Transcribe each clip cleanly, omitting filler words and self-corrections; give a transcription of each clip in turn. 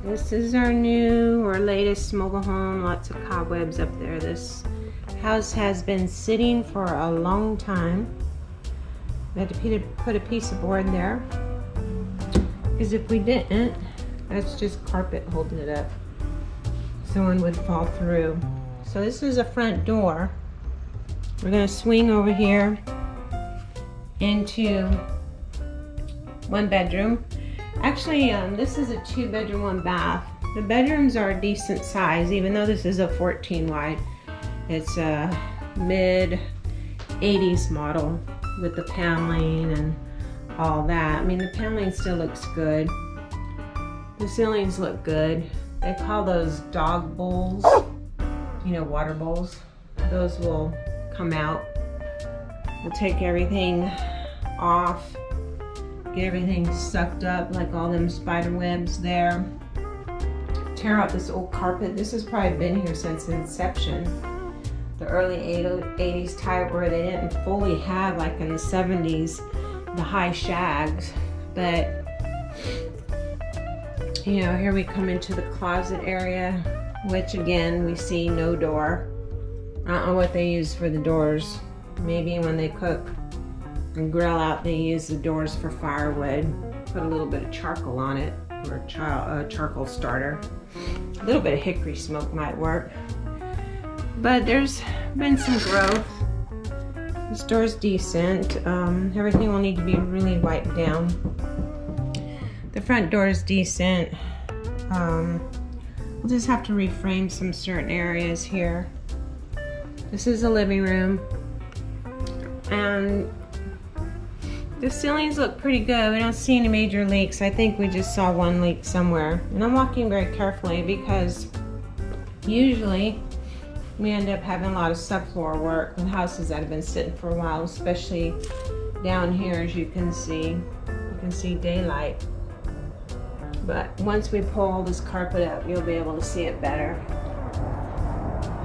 This is our new or latest mobile home. Lots of cobwebs up there. This house has been sitting for a long time. We had to put a piece of board there, because if we didn't, that's just carpet holding it up. Someone would fall through. So this is a front door. We're gonna swing over here into one bedroom. Actually, this is a 2-bedroom, 1 bath. The bedrooms are a decent size, even though this is a 14 wide. It's a mid 80s model with the paneling and all that. I mean, the paneling still looks good. The ceilings look good. They call those dog bowls, you know, water bowls. Those will come out. We'll take everything off, get everything sucked up, like all them spider webs there. Tear out this old carpet. This has probably been here since inception. The early 80s type, where they didn't fully have, like in the 70s, the high shags. But, you know, here we come into the closet area, which again, we see no door. I don't know what they use for the doors. Maybe when they cook and grill out, they use the doors for firewood. Put a little bit of charcoal on it, or a charcoal starter. A little bit of hickory smoke might work. But there's been some growth. This door's decent. Everything will need to be really wiped down. The front door is decent. We'll just have to reframe some certain areas here. This is the living room. And the ceilings look pretty good. We don't see any major leaks. I think we just saw one leak somewhere. And I'm walking very carefully because usually we end up having a lot of subfloor work with houses that have been sitting for a while, especially down here. As you can see daylight. But once we pull this carpet up, you'll be able to see it better.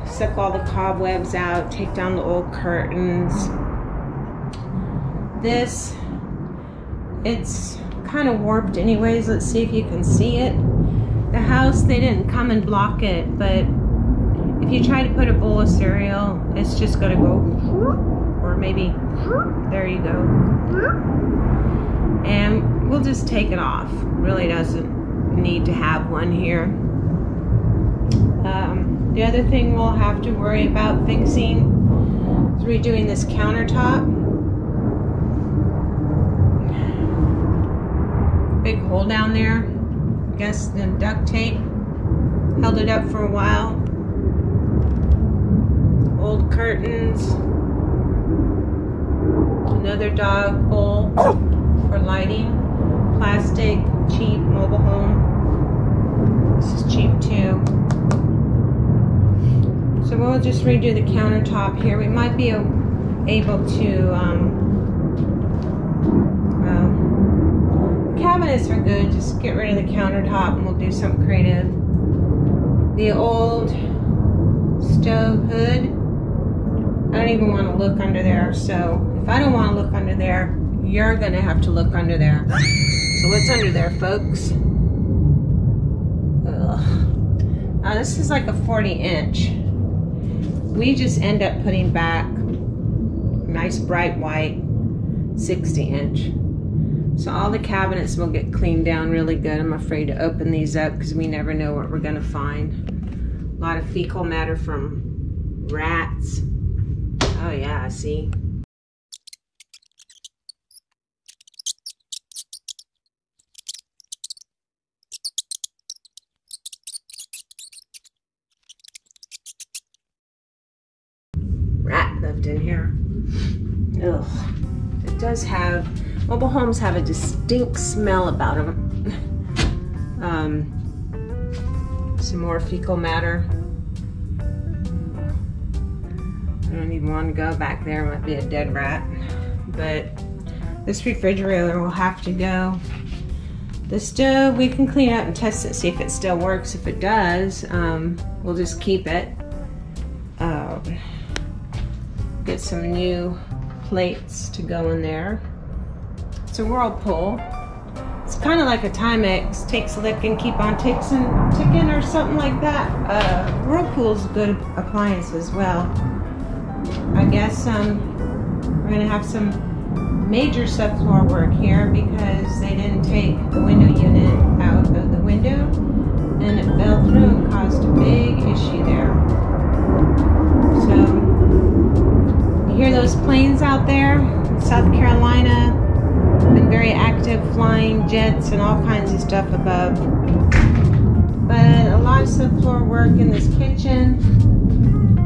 Suck all the cobwebs out, take down the old curtains. This, it's kind of warped anyways. Let's see if you can see it. The house, they didn't come and block it, but if you try to put a bowl of cereal, it's just gonna go, or maybe, there you go. And we'll just take it off. Really doesn't need to have one here. The other thing we'll have to worry about fixing is redoing this countertop. Big hole down there. I guess the duct tape held it up for a while. Old curtains. Another dog bowl for lighting. Plastic, cheap mobile home. This is cheap too. So we'll just redo the countertop here. We might be able to, cabinets are good. Just get rid of the countertop and we'll do something creative. The old stove hood, I don't even want to look under there. So if I don't want to look under there, you're gonna have to look under there. So what's under there, folks? Ugh. Now this is like a 40-inch. We just end up putting back nice bright white 60-inch. So all the cabinets will get cleaned down really good. I'm afraid to open these up because we never know what we're gonna find. A lot of fecal matter from rats. Oh yeah, I see. Rat lived in here. Ugh. It does have, mobile homes have a distinct smell about them. Some more fecal matter. I don't even want to go back there. Might be a dead rat. But this refrigerator will have to go. The stove, we can clean it up and test it, see if it still works. If it does, we'll just keep it. Get some new plates to go in there. It's a Whirlpool. It's kind of like a Timex, takes a lick and keep on ticking or something like that. Whirlpool's a good appliance as well. I guess we're gonna have some major subfloor work here because they didn't take the window unit out of the window and it fell through and caused a big issue there. So you hear those planes out there in South Carolina? Been very active, flying jets and all kinds of stuff above. But a lot of subfloor work in this kitchen.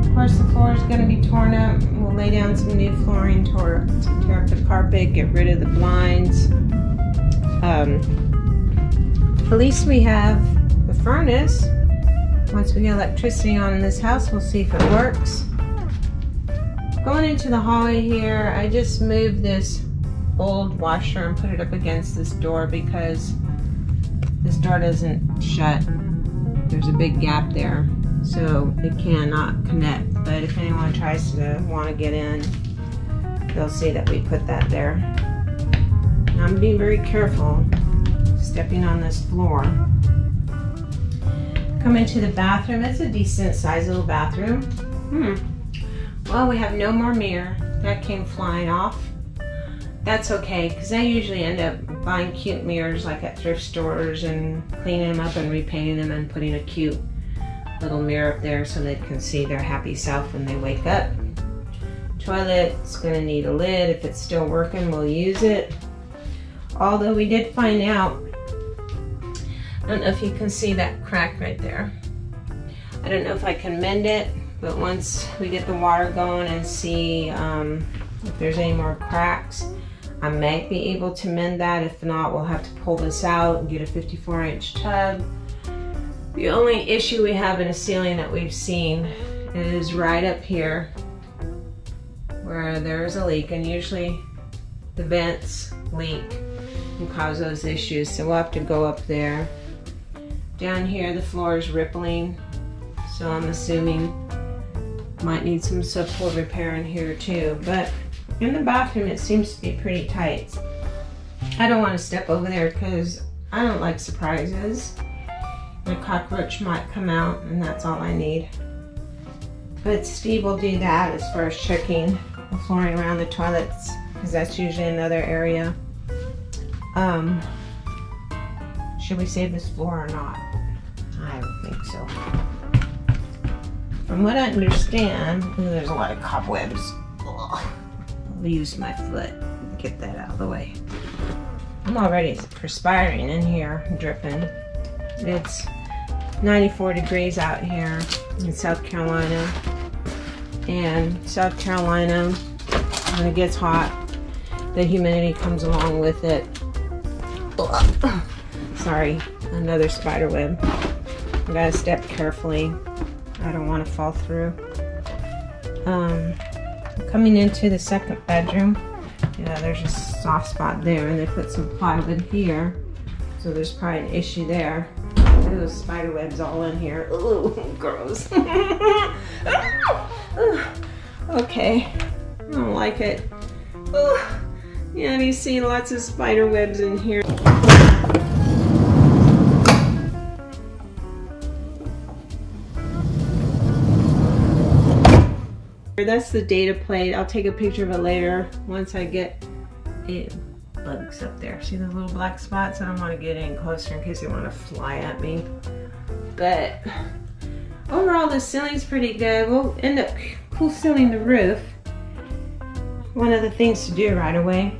Of course, the floor is going to be torn up. We'll lay down some new flooring to tear up the carpet, get rid of the blinds. At least we have the furnace. Once we get electricity on in this house, we'll see if it works. Going into the hallway here, I just moved this old washer and put it up against this door because this door doesn't shut. There's a big gap there, so it cannot connect. But if anyone tries to want to get in, they'll see that we put that there. Now I'm being very careful stepping on this floor. Come into the bathroom. It's a decent sized little bathroom. Well, we have no more mirror. That came flying off. That's okay, because I usually end up buying cute mirrors like at thrift stores and cleaning them up and repainting them and putting a cute little mirror up there so they can see their happy self when they wake up. Toilet's gonna need a lid. If it's still working, we'll use it. Although we did find out, I don't know if you can see that crack right there. I don't know if I can mend it, but once we get the water going and see if there's any more cracks, I might be able to mend that. If not, we'll have to pull this out and get a 54-inch tub. The only issue we have in a ceiling that we've seen is right up here where there's a leak, and usually the vents leak and cause those issues, so we'll have to go up there. Down here the floor is rippling, so I'm assuming might need some subfloor repair in here too. But in the bathroom it seems to be pretty tight. I don't want to step over there because I don't like surprises. A cockroach might come out and that's all I need. But Steve will do that as far as checking the flooring around the toilets, because that's usually another area. Should we save this floor or not? I don't think so. From what I understand, there's a lot of cobwebs. Ugh. I'll use my foot and get that out of the way. I'm already perspiring in here, dripping. It's 94 degrees out here in South Carolina. And South Carolina, when it gets hot, the humidity comes along with it. Ugh. Sorry, another spider web. I gotta step carefully. I don't want to fall through. Coming into the second bedroom, yeah, there's a soft spot there, and they put some plywood here, so there's probably an issue there. Those spider webs all in here. Ooh, gross. Okay, I don't like it. Ooh. Yeah, you see lots of spider webs in here. That's the data plate. I'll take a picture of it later once I get it. Bugs up there. See the little black spots? I don't want to get any closer in case they want to fly at me. But overall, the ceiling's pretty good. We'll end up cool sealing the roof. One of the things to do right away.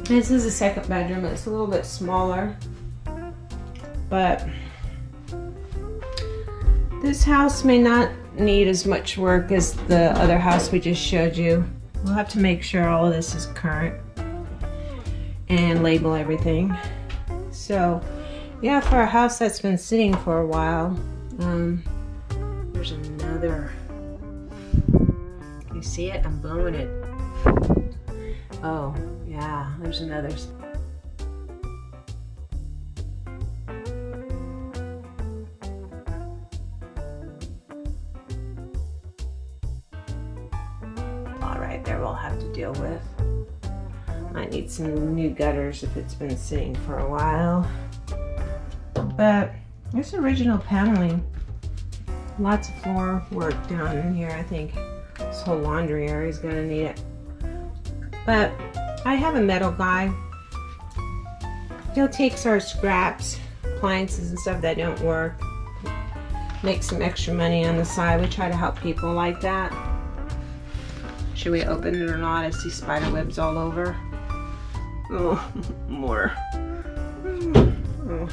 This is a second bedroom. It's a little bit smaller, but this house may not need as much work as the other house we just showed you. We'll have to make sure all of this is current and label everything. So yeah, for a house that's been sitting for a while, there's another, you see it? I'm blowing it. Oh yeah, there's another. There we'll have to deal with. Might need some new gutters if it's been sitting for a while. But it's original paneling. Lots of floor work down in here. I think this whole laundry area is gonna need it. But I have a metal guy. He'll take our scraps, appliances and stuff that don't work, make some extra money on the side. We try to help people like that. Should we open it or not? I see spider webs all over. Oh, more. Oh.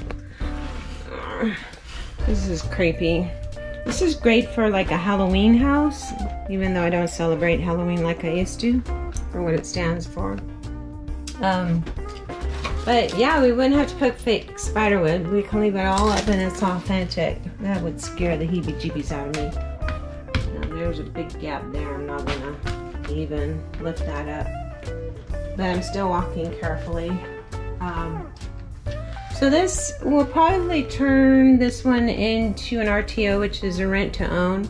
This is creepy. This is great for like a Halloween house, even though I don't celebrate Halloween like I used to, for what it stands for. But yeah, we wouldn't have to put fake spiderweb. We can leave it all up and it's authentic. That would scare the heebie-jeebies out of me. Now, there's a big gap there. I'm not gonna even lift that up. But I'm still walking carefully. So this, we'll probably turn this one into an RTO, which is a rent to own,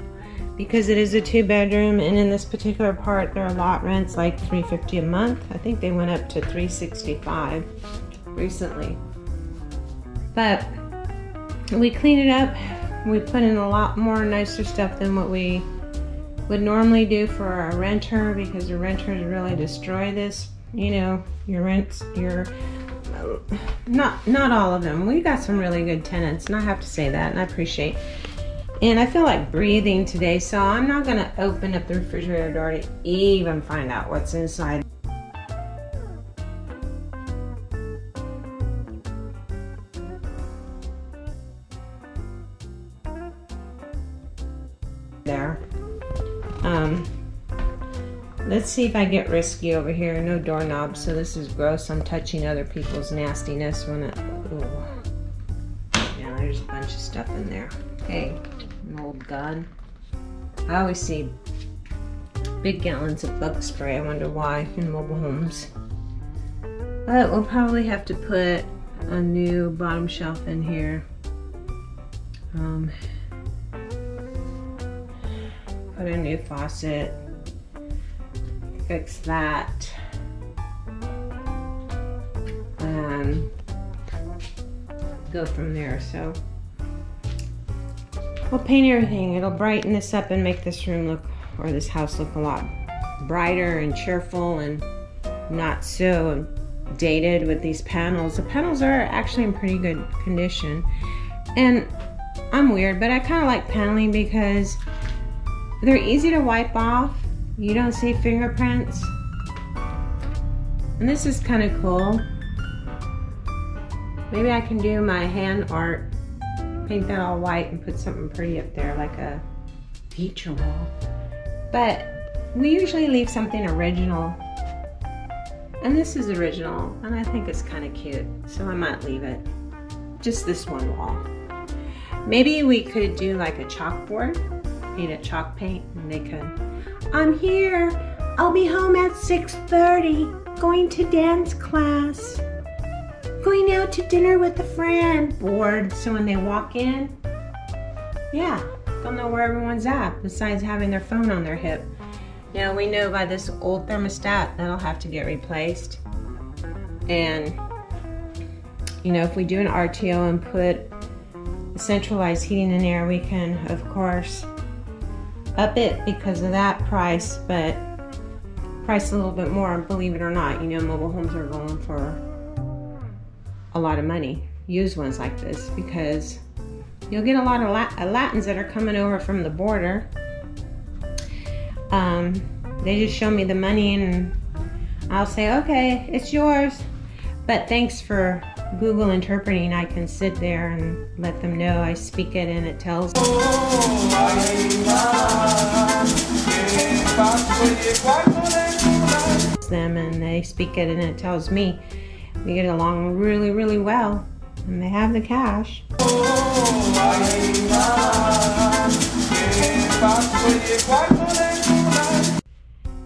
because it is a 2-bedroom, and in this particular part, their lot rent's like $350 a month. I think they went up to $365 recently. But we cleaned it up. We put in a lot more nicer stuff than what we would normally do for a renter, because the renters really destroy this. You know, your rents, not all of them. We got some really good tenants, and I have to say that, and I appreciate. And I feel like breathing today, so I'm not gonna open up the refrigerator door to even find out what's inside. There. Let's see if I get risky over here. No doorknobs, so this is gross. I'm touching other people's nastiness when it, ooh. Yeah, there's a bunch of stuff in there. Okay, an old gun. I always see big gallons of bug spray. I wonder why in mobile homes. But we'll probably have to put a new bottom shelf in here. Put a new faucet. Fix that. Go from there. So we'll paint everything. It'll brighten this up and make this room look, or this house look, a lot brighter and cheerful and not so dated with these panels. The panels are actually in pretty good condition. And I'm weird, but I kind of like paneling because they're easy to wipe off. You don't see fingerprints. And this is kind of cool. Maybe I can do my hand art, paint that all white and put something pretty up there like a feature wall. But we usually leave something original. And this is original, and I think it's kind of cute, so I might leave it. Just this one wall. Maybe we could do like a chalkboard, paint it chalk paint, and they could, I'm here, I'll be home at 6:30, going to dance class, going out to dinner with a friend, bored. So when they walk in, yeah, they'll know where everyone's at, besides having their phone on their hip. Now we know by this old thermostat that'll have to get replaced. And you know, if we do an RTO and put centralized heating and air, we can of course up it because of that price, but price a little bit more, believe it or not. You know, mobile homes are going for a lot of money, used ones like this, because you'll get a lot of Latins that are coming over from the border. They just show me the money and I'll say, okay, it's yours. But thanks for Google interpreting. I can sit there and let them know I speak it and it tells them, and they speak it and it tells me. We get along really, really well, and they have the cash.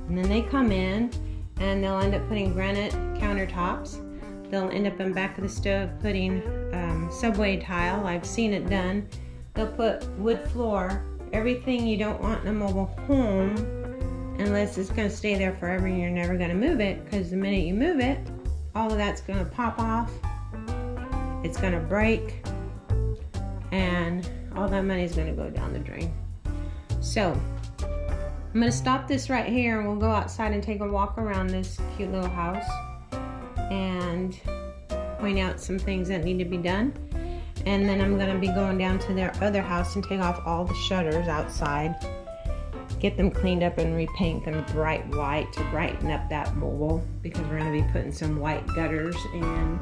And then they come in and they'll end up putting granite countertops. They'll end up in back of the stove putting subway tile. I've seen it done. They'll put wood floor, everything you don't want in a mobile home, unless it's going to stay there forever and you're never going to move it, because the minute you move it, all of that's going to pop off, it's going to break, and all that money is going to go down the drain. So I'm going to stop this right here, and we'll go outside and take a walk around this cute little house and point out some things that need to be done. And then I'm going to be going down to their other house and take off all the shutters outside, get them cleaned up and repaint them bright white to brighten up that mobile, because we're going to be putting some white gutters and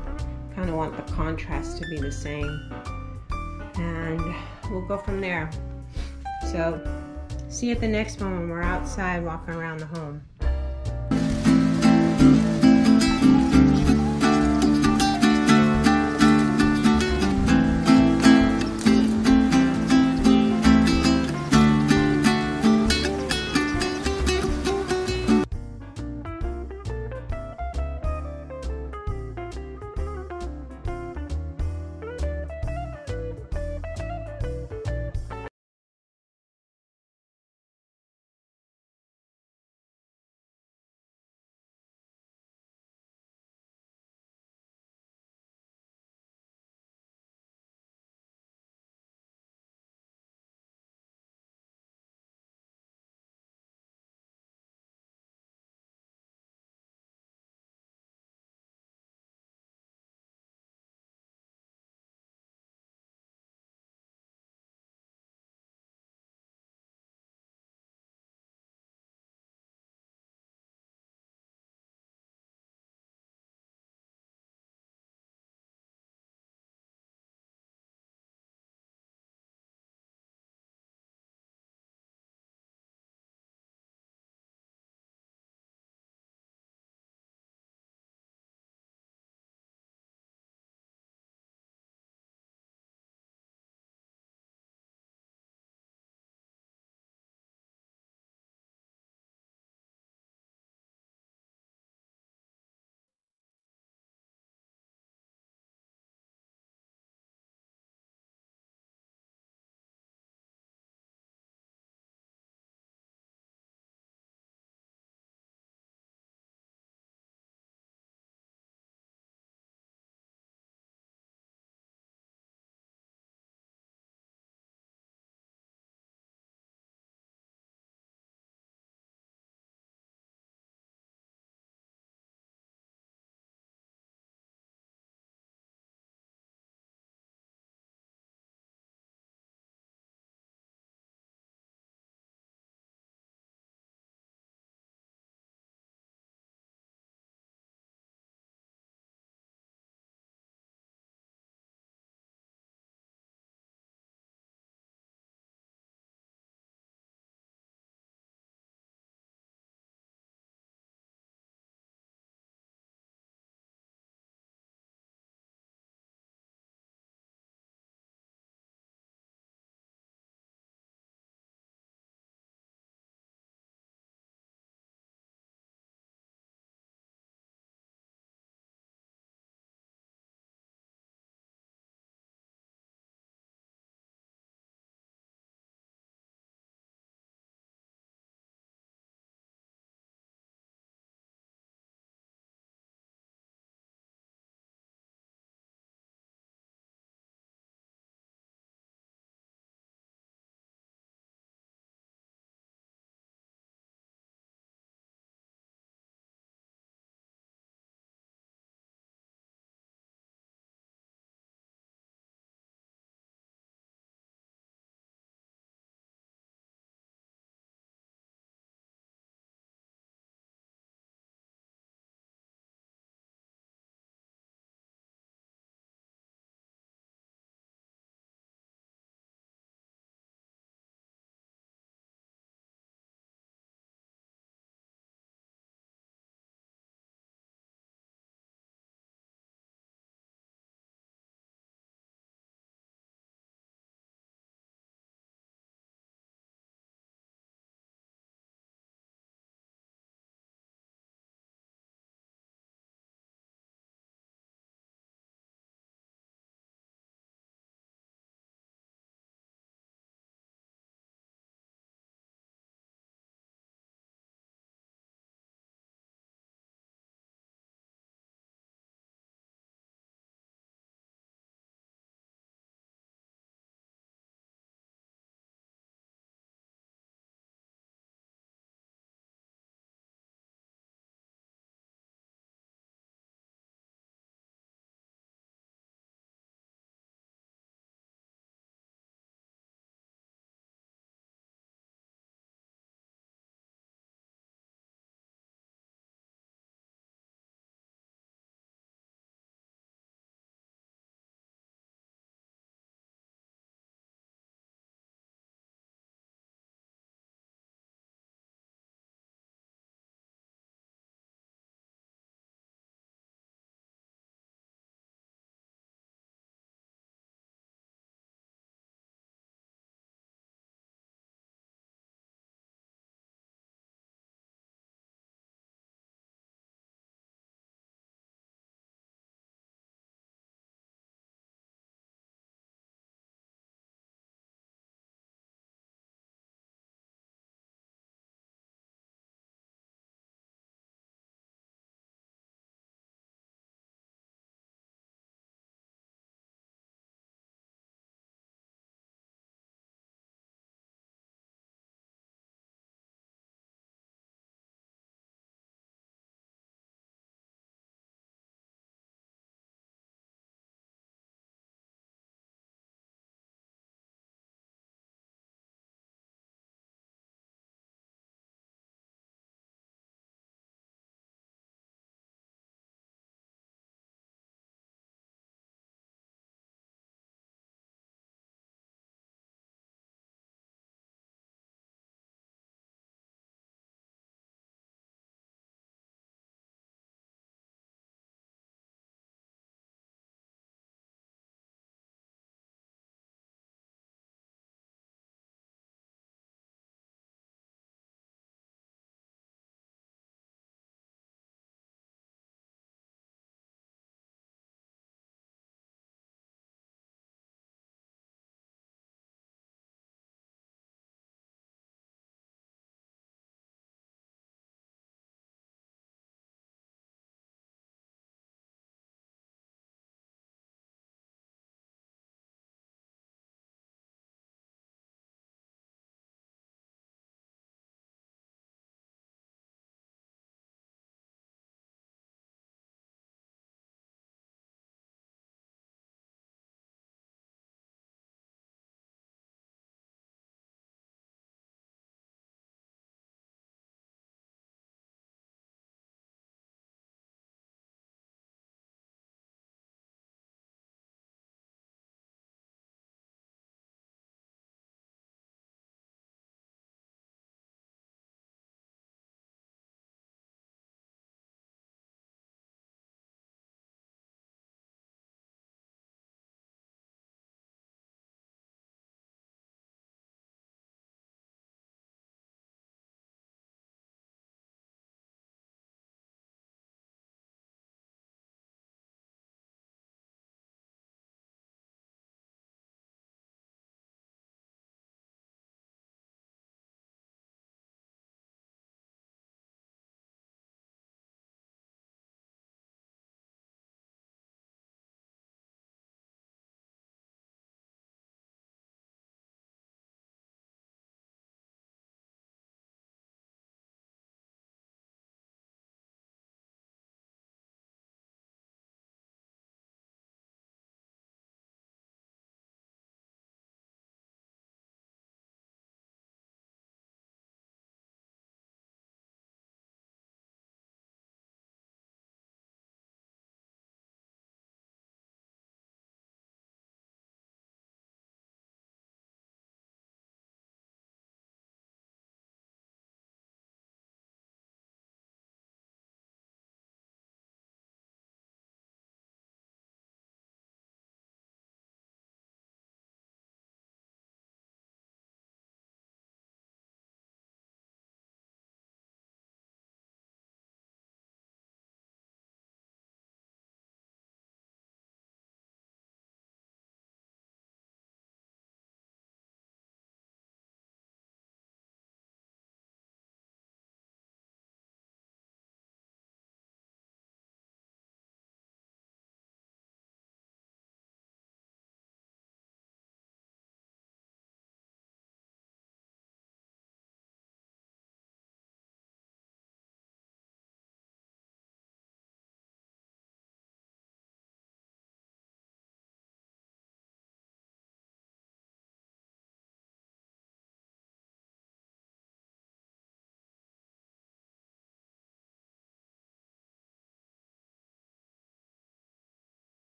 kind of want the contrast to be the same. And we'll go from there. So see you at the next one when we're outside walking around the home.